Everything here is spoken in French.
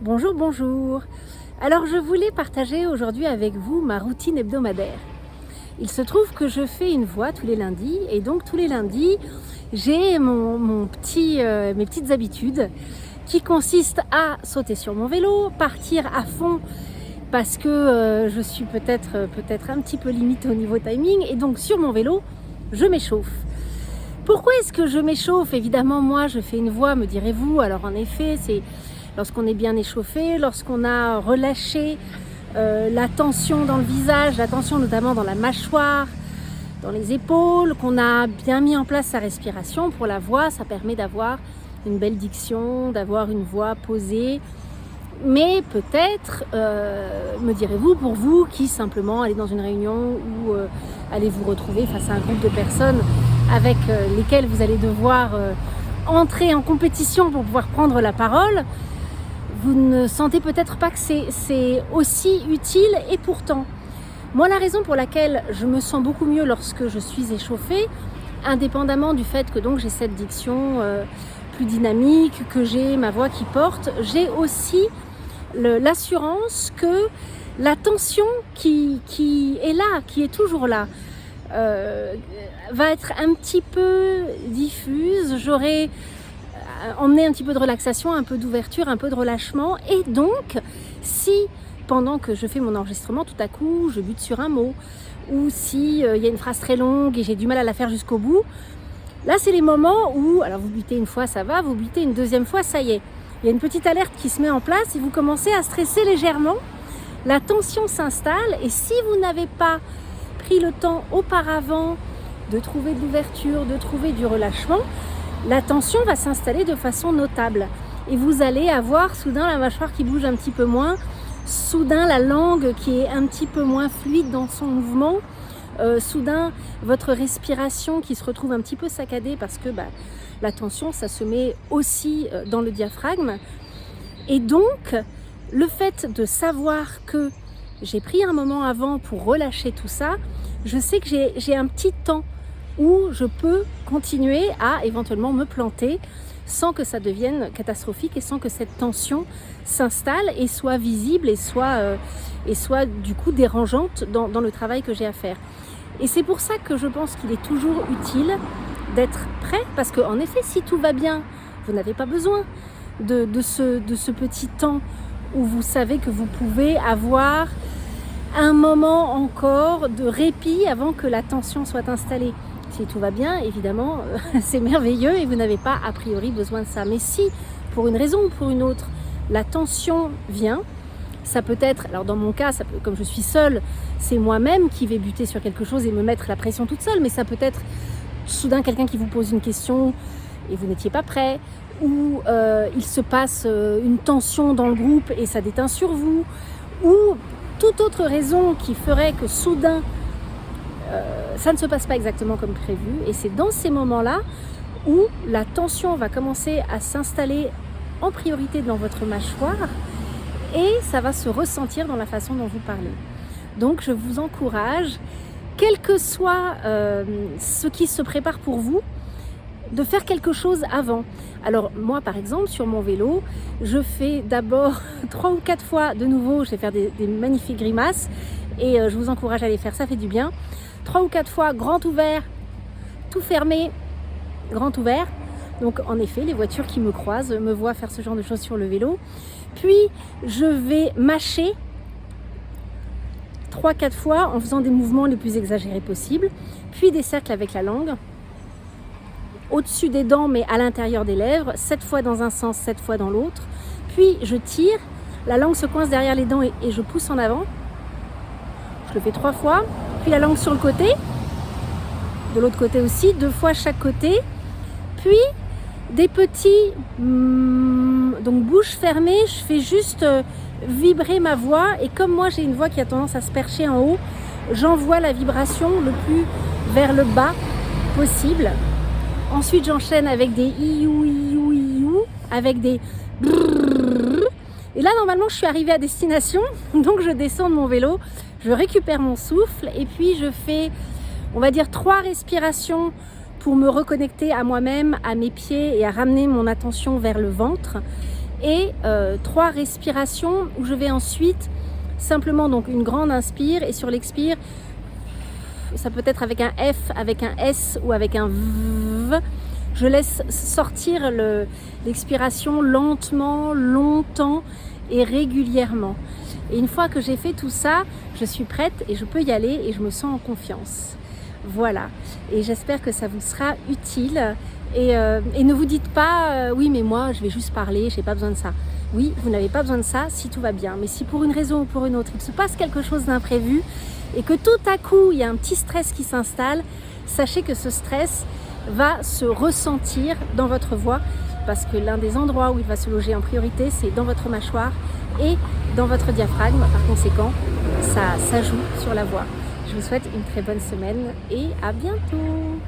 Bonjour, bonjour. Alors je voulais partager aujourd'hui avec vous ma routine hebdomadaire. Il se trouve que je fais une voix tous les lundis et donc tous les lundis j'ai mes petites habitudes qui consistent à sauter sur mon vélo, partir à fond parce que je suis peut-être un petit peu limite au niveau timing et donc sur mon vélo je m'échauffe. Pourquoi est-ce que je m'échauffe? Évidemment moi je fais une voix, me direz-vous. Alors en effet c'est lorsqu'on est bien échauffé, lorsqu'on a relâché la tension dans le visage, la tension notamment dans la mâchoire, dans les épaules, qu'on a bien mis en place sa respiration. Pour la voix, ça permet d'avoir une belle diction, d'avoir une voix posée. Mais peut-être, me direz-vous, pour vous qui simplement allez dans une réunion ou allez vous retrouver face à un groupe de personnes avec lesquelles vous allez devoir entrer en compétition pour pouvoir prendre la parole, vous ne sentez peut-être pas que c'est aussi utile. Et pourtant, moi la raison pour laquelle je me sens beaucoup mieux lorsque je suis échauffée, indépendamment du fait que donc j'ai cette diction plus dynamique, que j'ai ma voix qui porte, j'ai aussi l'assurance que la tension qui est là, qui est toujours là, va être un petit peu diffuse. J'aurai emmener un petit peu de relaxation, un peu d'ouverture, un peu de relâchement. Et donc, si pendant que je fais mon enregistrement, tout à coup, je bute sur un mot, ou si y a une phrase très longue et j'ai du mal à la faire jusqu'au bout, là, c'est les moments où, alors vous butez une fois, ça va, vous butez une deuxième fois, ça y est. Il y a une petite alerte qui se met en place et vous commencez à stresser légèrement. La tension s'installe et si vous n'avez pas pris le temps auparavant de trouver de l'ouverture, de trouver du relâchement, la tension va s'installer de façon notable et vous allez avoir soudain la mâchoire qui bouge un petit peu moins, soudain la langue qui est un petit peu moins fluide dans son mouvement, soudain votre respiration qui se retrouve un petit peu saccadée parce que la tension ça se met aussi dans le diaphragme. Et donc le fait de savoir que j'ai pris un moment avant pour relâcher tout ça, je sais que j'ai un petit temps où je peux continuer à éventuellement me planter sans que ça devienne catastrophique et sans que cette tension s'installe et soit visible et soit du coup dérangeante dans le travail que j'ai à faire. Et c'est pour ça que je pense qu'il est toujours utile d'être prêt, parce qu'en effet, si tout va bien, vous n'avez pas besoin de ce petit temps où vous savez que vous pouvez avoir un moment encore de répit avant que la tension soit installée. Si tout va bien, évidemment, c'est merveilleux et vous n'avez pas a priori besoin de ça. Mais si, pour une raison ou pour une autre, la tension vient, ça peut être, alors dans mon cas, comme je suis seule, c'est moi-même qui vais buter sur quelque chose et me mettre la pression toute seule, mais ça peut être soudain quelqu'un qui vous pose une question et vous n'étiez pas prêt, ou il se passe une tension dans le groupe et ça déteint sur vous, ou toute autre raison qui ferait que soudain ça ne se passe pas exactement comme prévu. Et c'est dans ces moments-là où la tension va commencer à s'installer en priorité dans votre mâchoire et ça va se ressentir dans la façon dont vous parlez. Donc je vous encourage, quel que soit ce qui se prépare pour vous, de faire quelque chose avant. Alors moi par exemple sur mon vélo, je fais d'abord 3 ou 4 fois de nouveau, je vais faire des magnifiques grimaces et je vous encourage à les faire, ça fait du bien. 3 ou 4 fois grand ouvert, tout fermé, grand ouvert. Donc en effet les voitures qui me croisent me voient faire ce genre de choses sur le vélo. Puis je vais mâcher 3-4 fois en faisant des mouvements les plus exagérés possibles. Puis des cercles avec la langue au-dessus des dents mais à l'intérieur des lèvres, 7 fois dans un sens, 7 fois dans l'autre. Puis je tire, la langue se coince derrière les dents et je pousse en avant. Je le fais 3 fois. Puis la langue sur le côté, de l'autre côté aussi, 2 fois chaque côté. Puis des petits, donc bouche fermée, je fais juste vibrer ma voix. Et comme moi j'ai une voix qui a tendance à se percher en haut, j'envoie la vibration le plus vers le bas possible. Ensuite j'enchaîne avec des iou, iou, iou, avec des brrrr. Et là normalement je suis arrivée à destination, donc je descends de mon vélo, je récupère mon souffle et puis je fais, on va dire 3 respirations pour me reconnecter à moi-même, à mes pieds et à ramener mon attention vers le ventre. et 3 respirations où je vais ensuite simplement donc une grande inspire et sur l'expire, ça peut être avec un F, avec un S ou avec un V, je laisse sortir l'expiration lentement, longtemps et régulièrement. Et une fois que j'ai fait tout ça, je suis prête et je peux y aller et je me sens en confiance. Voilà, et j'espère que ça vous sera utile. Et ne vous dites pas oui mais moi je vais juste parler, j'ai pas besoin de ça. Oui, vous n'avez pas besoin de ça si tout va bien, mais si pour une raison ou pour une autre il se passe quelque chose d'imprévu et que tout à coup il y a un petit stress qui s'installe, sachez que ce stress va se ressentir dans votre voix, parce que l'un des endroits où il va se loger en priorité, c'est dans votre mâchoire et dans votre diaphragme. Par conséquent, ça joue sur la voix. Je vous souhaite une très bonne semaine et à bientôt.